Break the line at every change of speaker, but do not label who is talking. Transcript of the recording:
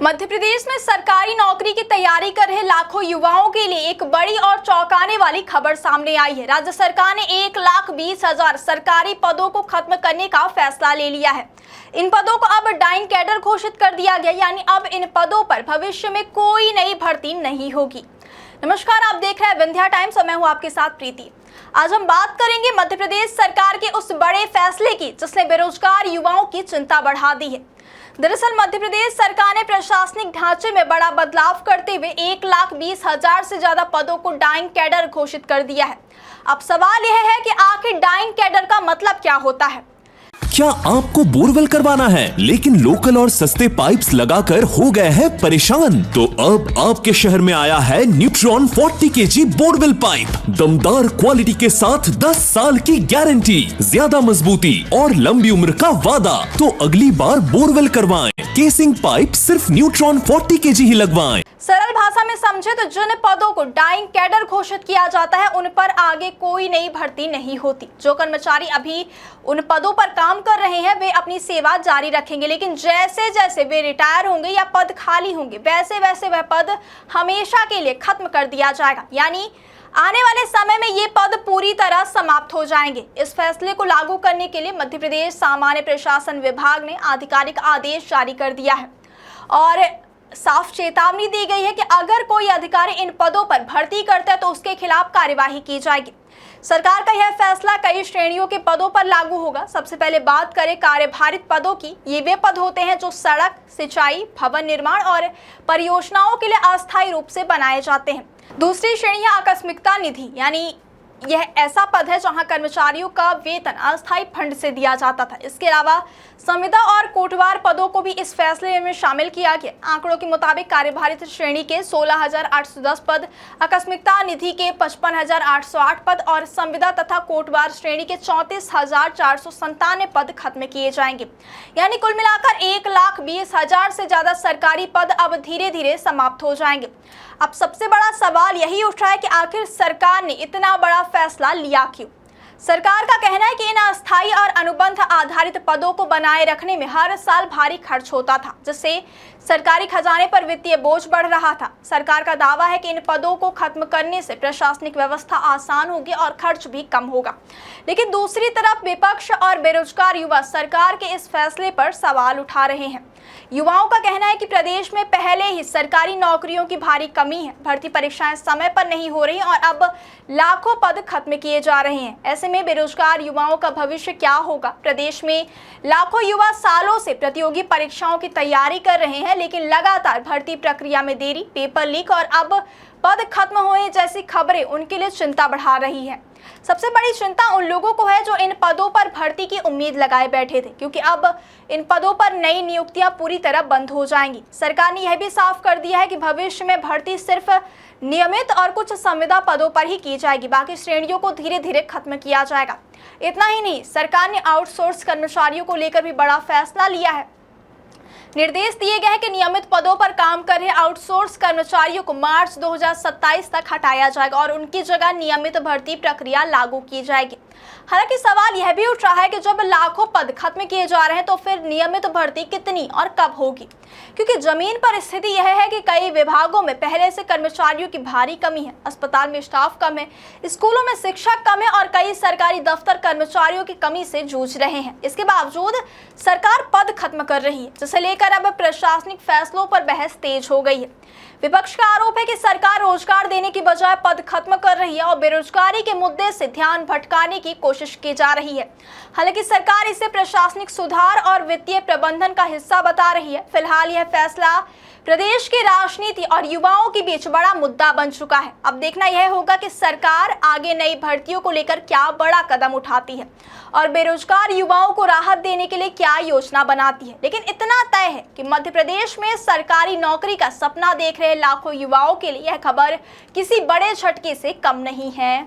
मध्य प्रदेश में सरकारी नौकरी की तैयारी कर रहे लाखों युवाओं के लिए एक बड़ी और चौंकाने वाली खबर सामने आई है। राज्य सरकार ने 1,20,000 सरकारी पदों को खत्म करने का फैसला ले लिया है। इन पदों को अब डाइंग कैडर घोषित कर दिया गया, यानी अब इन पदों पर भविष्य में कोई नई भर्ती नहीं होगी। नमस्कार, आप देख रहे हैं विंध्या टाइम्स और मैं हूं आपके साथ प्रीति। आज हम बात करेंगे मध्य प्रदेश सरकार के उस बड़े फैसले की जिसने बेरोजगार युवाओं की चिंता बढ़ा दी है। दरअसल मध्य प्रदेश सरकार ने प्रशासनिक ढांचे में बड़ा बदलाव करते हुए 1,20,000 से ज्यादा पदों को डाइंग कैडर घोषित कर दिया है। अब सवाल यह है कि आखिर डाइंग कैडर का मतलब क्या होता है।
क्या आपको बोरवेल करवाना है लेकिन लोकल और सस्ते पाइप्स लगाकर हो गए हैं परेशान? तो अब आपके शहर में आया है न्यूट्रॉन 40 kg बोरवेल पाइप। दमदार क्वालिटी के साथ 10 साल की गारंटी, ज्यादा मजबूती और लंबी उम्र का वादा। तो अगली बार बोरवेल करवाएं, केसिंग पाइप सिर्फ न्यूट्रॉन 40 kg ही लगवाएं।
सरल भाषा में समझे तो जिन पदों को डाइंग कैडर घोषित किया जाता है उन पर आगे कोई नई भर्ती नहीं होती। जो कर्मचारी अभी उन पदों पर काम कर रहे हैं वे अपनी सेवा जारी रखेंगे, लेकिन जैसे जैसे वे रिटायर होंगे या पद खाली होंगे वैसे वैसे वह पद हमेशा के लिए खत्म कर दिया जाएगा, यानी आने वाले समय में ये पद पूरी तरह समाप्त हो जाएंगे। इस फैसले को लागू करने के लिए मध्य प्रदेश सामान्य प्रशासन विभाग ने आधिकारिक आदेश जारी कर दिया है और साफ चेतावनी दी गई है कि अगर कोई अधिकारी इन पदों पर भर्ती करता है तो उसके खिलाफ कार्यवाही की जाएगी। सरकार का यह फैसला कई श्रेणियों के पदों पर लागू होगा। सबसे पहले बात करें कार्यभारित पदों की। ये वे पद होते हैं जो सड़क, सिंचाई, भवन निर्माण और परियोजनाओं के लिए अस्थायी रूप से बनाए जाते हैं। दूसरी श्रेणी है आकस्मिकता निधि, यानी यह ऐसा पद है जहां कर्मचारियों का वेतन अस्थायी फंड से दिया जाता था। इसके अलावा संविदा और कोटवार पदों को भी इस फैसले में शामिल किया गया। आंकड़ों के मुताबिक कार्यभारित श्रेणी के 16,810 पद, आकस्मिकता निधि के 55,808 पद और संविदा तथा कोटवार श्रेणी के 34,497 पद खत्म किए जाएंगे। यानी कुल मिलाकर 1,20,000 से ज्यादा सरकारी पद अब धीरे धीरे समाप्त हो जाएंगे। अब सबसे बड़ा सवाल यही उठ रहा है कि आखिर सरकार ने इतना बड़ा फैसला लिया क्यों। सरकार का कहना है कि इन अस्थायी और अनुबंध आधारित पदों को बनाए रखने में हर साल भारी खर्च होता था, जिससे सरकारी खजाने पर वित्तीय बोझ बढ़ रहा था। सरकार का दावा है कि इन पदों को खत्म करने से प्रशासनिक व्यवस्था आसान होगी और खर्च भी कम होगा। लेकिन दूसरी तरफ विपक्ष और बेरोजगार युवा सरकार के इस फैसले पर सवाल उठा रहे हैं। युवाओं का कहना है कि प्रदेश में पहले ही सरकारी नौकरियों की भारी कमी है, भर्ती परीक्षाएं समय पर नहीं हो रही और अब लाखों पद खत्म किए जा रहे हैं। ऐसे में बेरोजगार युवाओं का भविष्य क्या होगा। प्रदेश में लाखों युवा सालों से प्रतियोगी परीक्षाओं की तैयारी कर रहे हैं, लेकिन लगातार भर्ती प्रक्रिया में देरी, पेपर लीक और अब पद खत्म होने जैसी खबरें उनके लिए चिंता बढ़ा रही है। सबसे बड़ी चिंता उन लोगों को है जो इन पदों पर भर्ती की उम्मीद लगाए बैठे थे, क्योंकि अब इन पदों पर नई नियुक्तियां पूरी तरह बंद हो जाएंगी। सरकार ने यह भी साफ कर दिया है कि भविष्य में भर्ती सिर्फ नियमित और कुछ संविदा पदों पर ही की जाएगी, बाकी श्रेणियों को धीरे धीरे खत्म किया जाएगा। इतना ही नहीं, सरकार ने आउटसोर्स कर्मचारियों को लेकर भी बड़ा फैसला लिया है। निर्देश दिए गए हैं कि नियमित पदों पर काम कर रहे आउटसोर्स कर्मचारियों को मार्च 2027 तक हटाया जाएगा और उनकी जगह नियमित भर्ती प्रक्रिया लागू की जाएगी। हालांकि सवाल यह भी उठ रहा है कि जब लाखों पद खत्म किए जा रहे हैं तो फिर नियमित भर्ती कितनी और कब होगी, क्योंकि जमीन पर स्थिति यह है कि कई विभागों में पहले से कर्मचारियों की भारी कमी है। अस्पताल में स्टाफ कम है, स्कूलों में शिक्षक कम है और कई सरकारी दफ्तर कर्मचारियों की कमी से जूझ रहे हैं। इसके बावजूद सरकार पद खत्म कर रही है, जिसे लेकर अब प्रशासनिक फैसलों पर बहस तेज हो गई है। विपक्ष का आरोप है कि सरकार रोजगार देने की बजाय पद खत्म कर रही है और बेरोजगारी के मुद्दे से ध्यान भटकाने की कोशिश की जा रही है। हालांकि सरकार इसे प्रशासनिक सुधार और वित्तीय प्रबंधन का हिस्सा बता रही है। फिलहाल यह फैसला प्रदेश की राजनीति और युवाओं के बीच बड़ा मुद्दा बन चुका है। अब देखना यह होगा कि सरकार आगे नई भर्तियों को लेकर क्या बड़ा कदम उठाती है और बेरोजगार युवाओं को राहत देने के लिए क्या योजना बनाती है। लेकिन इतना तय है कि मध्य प्रदेश में सरकारी नौकरी का सपना देख रहे लाखों युवाओं के लिए यह खबर किसी बड़े झटके से कम नहीं है।